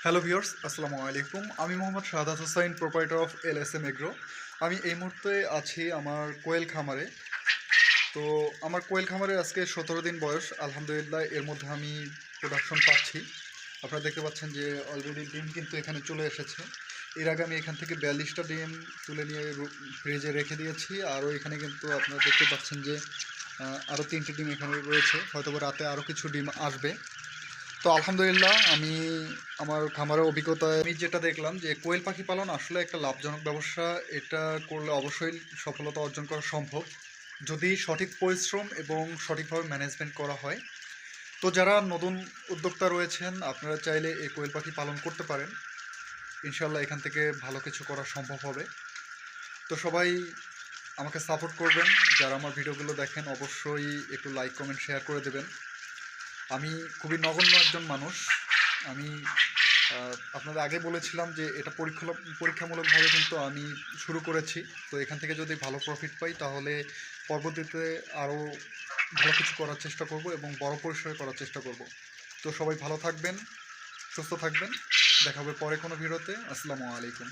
Hello viewers, আসসালামু আলাইকুম। আমি Mohammad Shahadat Hossain, proprietor of LSM agro. আমি এই মুহূর্তে আছি আমার কোয়েল খামারে। তো আমার কোয়েল খামারে আজকে 17 দিন বয়স। আলহামদুলিল্লাহ এর মধ্যে আমি প্রোডাকশন পাচ্ছি। আপনারা দেখতে পাচ্ছেন যে অলরেডি ডিম কিন্তু এখানে চলে এসেছে। এর আগে আমি এখান থেকে 42টা ডিম তুলে নিয়ে ফ্রিজে রেখে দিয়েছি। আরও এখানে কিন্তু আপনারা দেখতে পাচ্ছেন যে আরও 3টে ডিম এখানে রয়েছে। হয়তো রাতে আরও কিছু ডিম আসবে। তো আলহামদুলিল্লাহ আমি আমার খামারের অভিজ্ঞতায় আমি যেটা দেখলাম যে কোয়েল পাখি পালন আসলে একটা লাভজনক ব্যবসা। এটা করলে অবশ্যই সফলতা অর্জন করা সম্ভব যদি সঠিক পরিশ্রম এবং সঠিকভাবে ম্যানেজমেন্ট করা হয়। তো যারা নতুন উদ্যোক্তা রয়েছেন আপনারা চাইলে এই কোয়েল পাখি পালন করতে পারেন। ইনশাল্লাহ এখান থেকে ভালো কিছু করা সম্ভব হবে। তো সবাই আমাকে সাপোর্ট করবেন। যারা আমার ভিডিওগুলো দেখেন অবশ্যই একটু লাইক কমেন্ট শেয়ার করে দেবেন। আমি খুবই নগণ্য একজন মানুষ। আমি আপনাদের আগে বলেছিলাম যে এটা পরীক্ষামূলকভাবে কিন্তু আমি শুরু করেছি। তো এখান থেকে যদি ভালো প্রফিট পাই তাহলে পরবর্তীতে আরও ভালো কিছু করার চেষ্টা করব এবং বড় পরিসরে করার চেষ্টা করব। তো সবাই ভালো থাকবেন, সুস্থ থাকবেন। দেখা হবে পরে কোনো ভিডিওতে। আসসালামু আলাইকুম।